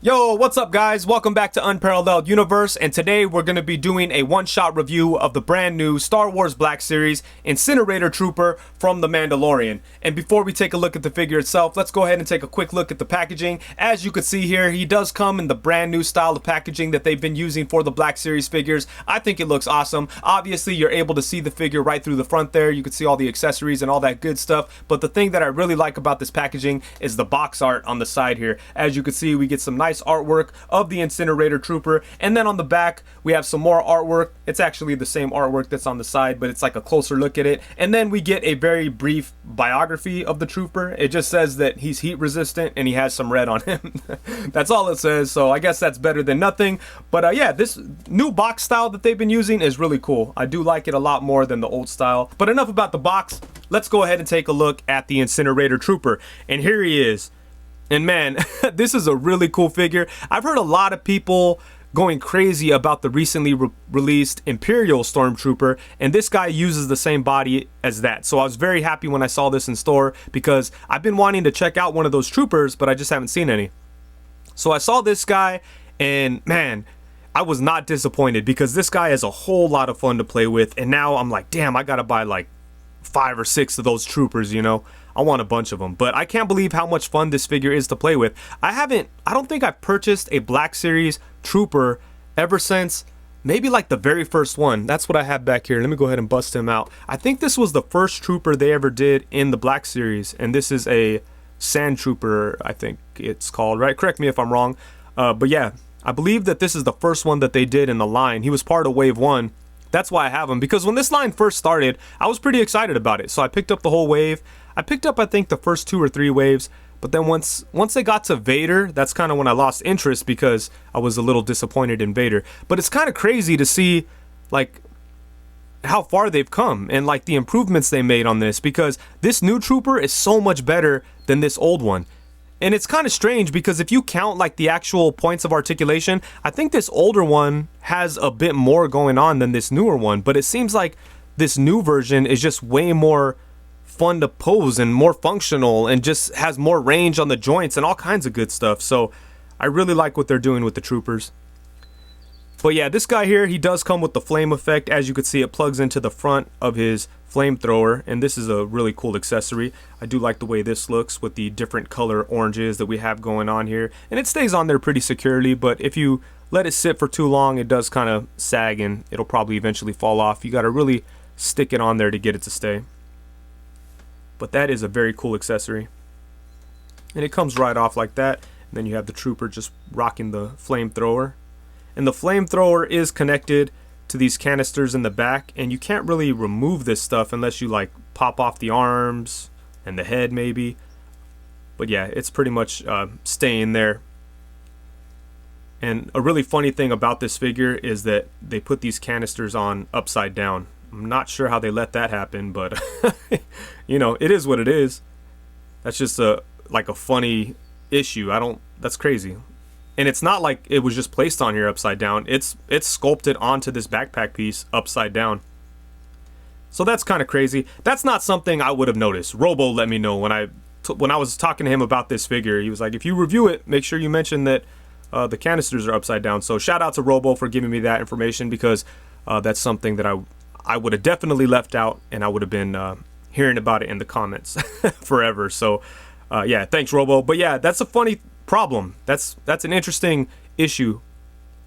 Yo, what's up guys? Welcome back to Unparalleled Universe, and today we're going to be doing a one-shot review of the brand new Star Wars Black Series Incinerator Trooper from the Mandalorian. And before we take a look at the figure itself, let's go ahead and take a quick look at the packaging. As you can see here, he does come in the brand new style of packaging that they've been using for the Black Series figures. I think it looks awesome. Obviously, you're able to see the figure right through the front there. You can see all the accessories and all that good stuff. But the thing that I really like about this packaging is the box art on the side here. As you can see, we get some nice artwork of the Incinerator Trooper, and then on the back we have some more artwork. It's actually the same artwork that's on the side, but it's like a closer look at it. And then we get a very brief biography of the Trooper. It just says that he's heat resistant and he has some red on him. That's all it says, so I guess that's better than nothing. But yeah, this new box style that they've been using is really cool. I do like it a lot more than the old style. But enough about the box. Let's go ahead and take a look at the Incinerator Trooper. And here he is. And man, this is a really cool figure. I've heard a lot of people going crazy about the recently released Imperial Stormtrooper, and this guy uses the same body as that. So I was very happy when I saw this in store because I've been wanting to check out one of those troopers, but I just haven't seen any. So I saw this guy, and man, I was not disappointed because this guy is a whole lot of fun to play with. And now I'm like, damn, I gotta buy like 5 or 6 of those troopers, you know. I want a bunch of them, but I can't believe how much fun this figure is to play with. I don't think I've purchased a Black Series Trooper ever since maybe like the very first one. That's what I have back here. Let me go ahead and bust him out. I think this was the first Trooper they ever did in the Black Series, and this is a Sand Trooper, I think it's called, right? Correct me if I'm wrong. But yeah, I believe that this is the first one that they did in the line. He was part of Wave 1. That's why I have him, because when this line first started, I was pretty excited about it. So I picked up the whole wave. I picked up, I think, the first 2 or 3 waves, but then once they got to Vader, that's kind of when I lost interest because I was a little disappointed in Vader. But it's kind of crazy to see, like, how far they've come and, like, the improvements they made on this, because this new Trooper is so much better than this old one. And it's kind of strange because if you count, like, the actual points of articulation, I think this older one has a bit more going on than this newer one, but it seems like this new version is just way more fun to pose and more functional and just has more range on the joints and all kinds of good stuff. So I really like what they're doing with the troopers. But yeah, this guy here, he does come with the flame effect. As you can see, it plugs into the front of his flamethrower, and this is a really cool accessory. I do like the way this looks with the different color oranges that we have going on here, and it stays on there pretty securely, but if you let it sit for too long, it does kind of sag and it'll probably eventually fall off. You got to really stick it on there to get it to stay. But that is a very cool accessory. And it comes right off like that. And then you have the Trooper just rocking the flamethrower. And the flamethrower is connected to these canisters in the back. And you can't really remove this stuff unless you like pop off the arms and the head maybe. But yeah, it's pretty much staying there. And a really funny thing about this figure is that they put these canisters on upside down. I'm not sure how they let that happen, but you know, it is what it is. That's just like a funny issue. That's crazy. And it's not like it was just placed on here upside down. It's sculpted onto this backpack piece upside down. So that's kind of crazy. That's not something I would have noticed. Robo let me know when I was talking to him about this figure. He was like, if you review it, make sure you mention that the canisters are upside down. So shout out to Robo for giving me that information, because that's something that I would have definitely left out, and I would have been hearing about it in the comments forever. So yeah, thanks Robo. But yeah, that's a funny problem. That's an interesting issue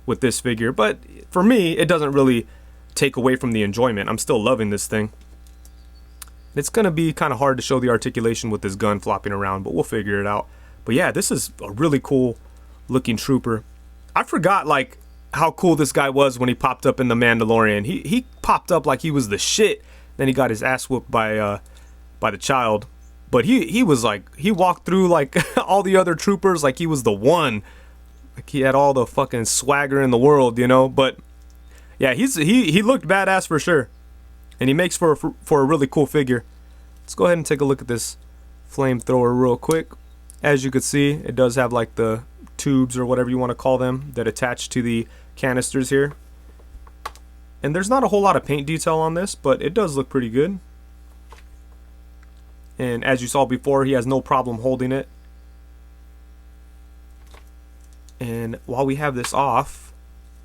with this figure, but for me it doesn't really take away from the enjoyment. I'm still loving this thing. It's gonna be kind of hard to show the articulation with this gun flopping around, but we'll figure it out. But yeah, this is a really cool looking Trooper. I forgot like how cool this guy was when he popped up in the Mandalorian. He popped up like he was the shit. Then he got his ass whooped by the child. But he was like, he walked through like all the other troopers like he was the one. Like he had all the fucking swagger in the world, you know. But yeah, he looked badass for sure, and he makes for a really cool figure. Let's go ahead and take a look at this flamethrower real quick. As you can see, it does have like the tubes or whatever you want to call them that attach to the canisters here. And there's not a whole lot of paint detail on this, but it does look pretty good. And as you saw before, he has no problem holding it. And while we have this off,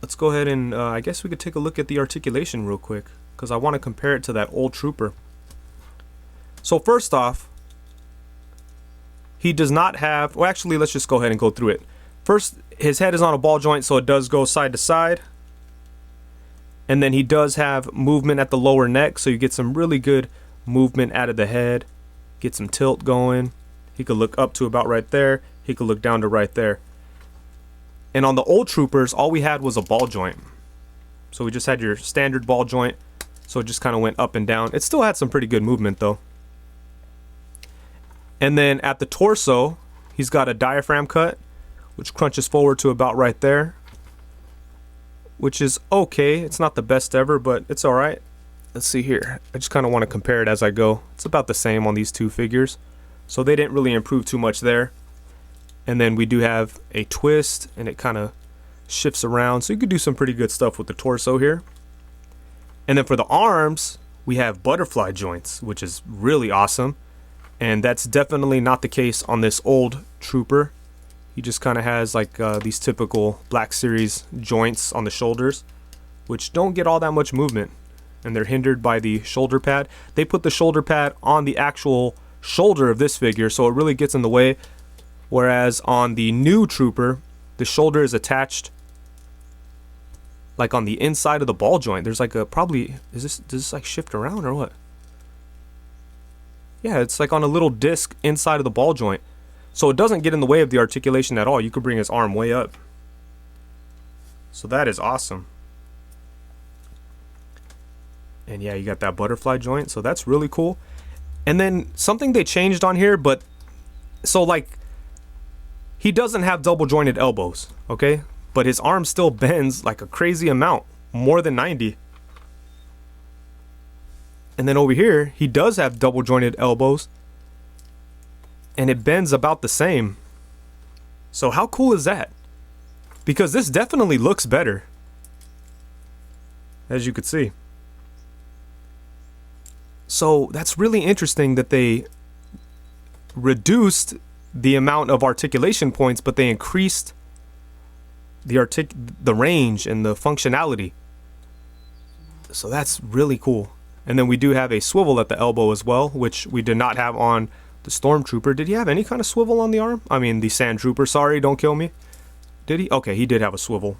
let's go ahead and I guess we could take a look at the articulation real quick, because I want to compare it to that old trooper. So first off, he does not have, well actually let's just go ahead and go through it. First, his head is on a ball joint, so it does go side to side. And then he does have movement at the lower neck, so you get some really good movement out of the head. Get some tilt going. He could look up to about right there. He could look down to right there. And on the old troopers, all we had was a ball joint. So we just had your standard ball joint. So it just kind of went up and down. It still had some pretty good movement though. And then at the torso, he's got a diaphragm cut, which crunches forward to about right there. Which is okay. It's not the best ever, but it's alright. Let's see here. I just kind of want to compare it as I go. It's about the same on these two figures. So they didn't really improve too much there. And then we do have a twist, and it kind of shifts around. So you could do some pretty good stuff with the torso here. And then for the arms, we have butterfly joints, which is really awesome. And that's definitely not the case on this old trooper. He just kind of has like these typical Black Series joints on the shoulders, which don't get all that much movement. And they're hindered by the shoulder pad. They put the shoulder pad on the actual shoulder of this figure, so it really gets in the way. Whereas on the new trooper, the shoulder is attached like on the inside of the ball joint. There's like a probably, does this like shift around or what? Yeah, it's like on a little disc inside of the ball joint. So it doesn't get in the way of the articulation at all. You could bring his arm way up. So that is awesome. And yeah, you got that butterfly joint. So that's really cool. And then something they changed on here, but so like he doesn't have double jointed elbows, okay? But his arm still bends like a crazy amount, more than 90. And then over here, he does have double jointed elbows. And it bends about the same. So how cool is that? Because this definitely looks better, as you could see. So that's really interesting that they reduced the amount of articulation points, but they increased the range and the functionality. So that's really cool. And then we do have a swivel at the elbow as well, which we did not have on the Stormtrooper. Did he have any kind of swivel on the arm? I mean, the Sand Trooper. Sorry, don't kill me. Did he? Okay, he did have a swivel.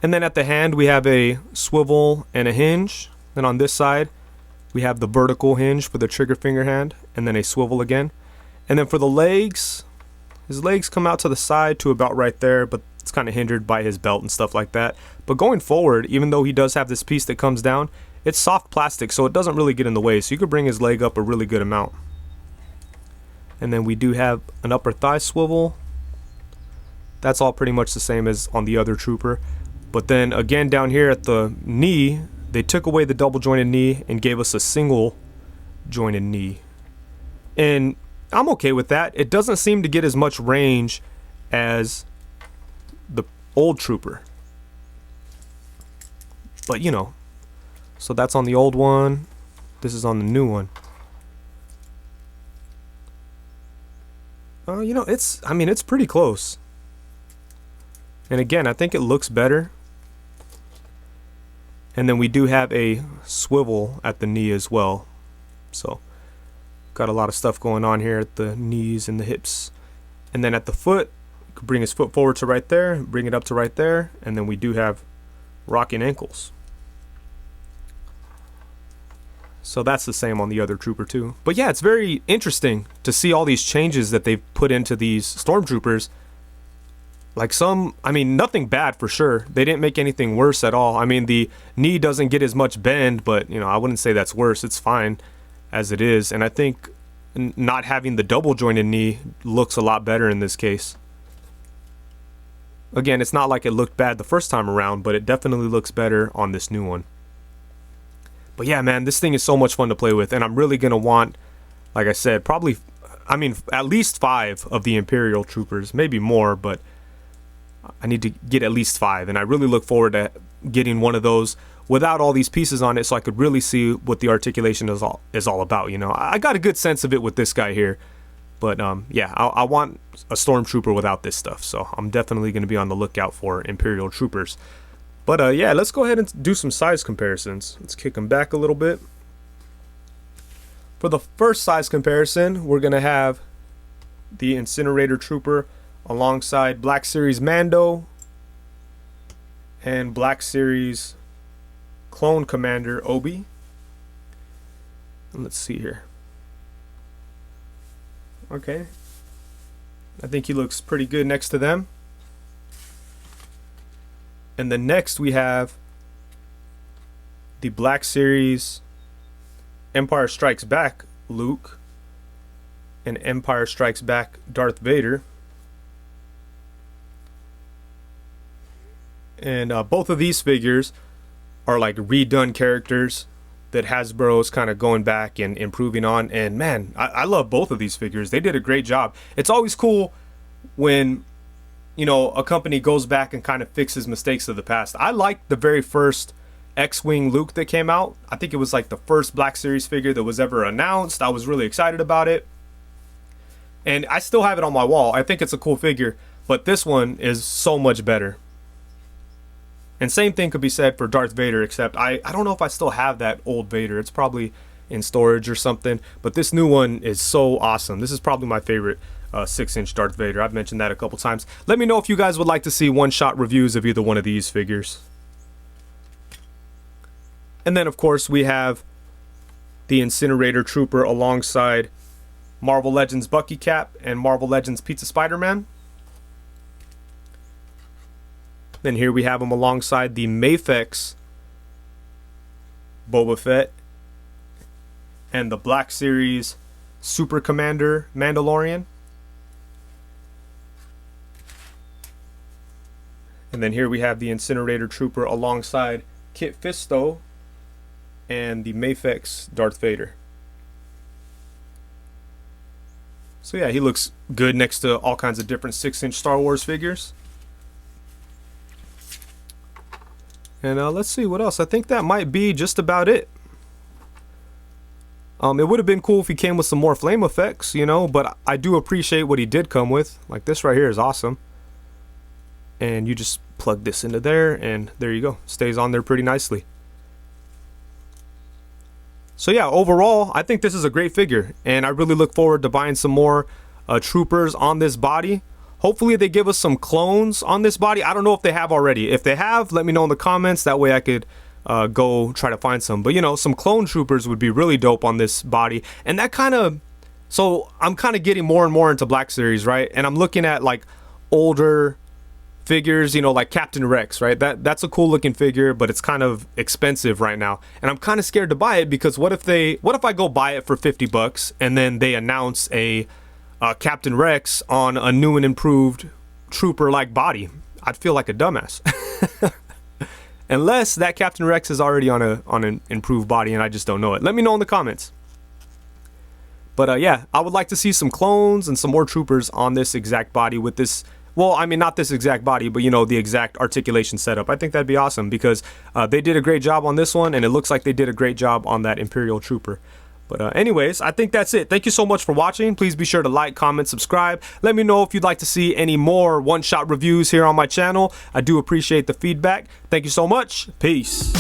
And then at the hand, we have a swivel and a hinge. Then on this side, we have the vertical hinge for the trigger finger hand, and then a swivel again. And then for the legs, his legs come out to the side to about right there, but it's kind of hindered by his belt and stuff like that. But going forward, even though he does have this piece that comes down, it's soft plastic, so it doesn't really get in the way. So you could bring his leg up a really good amount. And then we do have an upper thigh swivel. That's all pretty much the same as on the other trooper. But then again down here at the knee, they took away the double jointed knee and gave us a single jointed knee. And I'm okay with that. It doesn't seem to get as much range as the old trooper. But you know, so that's on the old one. This is on the new one. You know, I mean, it's pretty close. And again, I think it looks better. And then we do have a swivel at the knee as well. So, got a lot of stuff going on here at the knees and the hips. And then at the foot, you could bring his foot forward to right there, bring it up to right there. And then we do have rocking ankles. So that's the same on the other trooper too. But yeah, it's very interesting to see all these changes that they've put into these stormtroopers. Like some, I mean, nothing bad for sure. They didn't make anything worse at all. I mean, the knee doesn't get as much bend, but you know, I wouldn't say that's worse. It's fine as it is. And I think not having the double jointed knee looks a lot better in this case. Again, it's not like it looked bad the first time around, but it definitely looks better on this new one. But yeah, man, this thing is so much fun to play with, and I'm really going to want, like I said, probably, I mean, at least 5 of the Imperial Troopers, maybe more, but I need to get at least 5, and I really look forward to getting one of those without all these pieces on it so I could really see what the articulation is all about, you know. I got a good sense of it with this guy here, But yeah, I want a stormtrooper without this stuff, so I'm definitely going to be on the lookout for Imperial troopers. But yeah, let's go ahead and do some size comparisons. Let's kick them back a little bit. For the first size comparison, we're going to have the Incinerator Trooper alongside Black Series Mando and Black Series Clone Commander Obi. And let's see here. Okay, I think he looks pretty good next to them. And then next we have the Black Series Empire Strikes Back Luke and Empire Strikes Back Darth Vader. And both of these figures are like redone characters that Hasbro is kind of going back and improving on. And man, I love both of these figures. They did a great job. It's always cool when, you know, a company goes back and kind of fixes mistakes of the past. I liked the very first X-Wing Luke that came out. I think it was like the first Black Series figure that was ever announced. I was really excited about it. And I still have it on my wall. I think it's a cool figure, but this one is so much better. And same thing could be said for Darth Vader, except I don't know if I still have that old Vader. It's probably in storage or something. But this new one is so awesome. This is probably my favorite 6-inch Darth Vader. I've mentioned that a couple times. Let me know if you guys would like to see one-shot reviews of either one of these figures. And then, of course, we have the Incinerator Trooper alongside Marvel Legends Bucky Cap and Marvel Legends Pizza Spider-Man. Then here we have him alongside the Mafex Boba Fett and the Black Series Super Commander Mandalorian. And then here we have the Incinerator Trooper alongside Kit Fisto and the Mafex Darth Vader. So yeah, he looks good next to all kinds of different 6-inch Star Wars figures. And let's see what else. I think that might be just about it. It would have been cool if he came with some more flame effects, you know, but I do appreciate what he did come with. Like this right here is awesome. And you just plug this into there and there you go. Stays on there pretty nicely. So yeah, overall, I think this is a great figure. And I really look forward to buying some more troopers on this body. Hopefully they give us some clones on this body. I don't know if they have already. If they have, let me know in the comments. That way I could go try to find some. But, you know, some clone troopers would be really dope on this body. And that kind of... So, I'm kind of getting more and more into Black Series, right? And I'm looking at, like, older figures, you know, like Captain Rex, right? That's a cool looking figure, but it's kind of expensive right now. And I'm kind of scared to buy it because what if I go buy it for 50 bucks and then they announce a... Captain Rex on a new and improved trooper-like body? I'd feel like a dumbass. Unless that Captain Rex is already on an improved body and I just don't know it. Let me know in the comments. But yeah, I would like to see some clones and some more troopers on this exact body with this. Well, I mean, not this exact body, but you know, the exact articulation setup. I think that'd be awesome because they did a great job on this one and it looks like they did a great job on that Imperial Trooper. But anyways, I think that's it. Thank you so much for watching. Please be sure to like, comment, subscribe. Let me know if you'd like to see any more one-shot reviews here on my channel. I do appreciate the feedback. Thank you so much. Peace.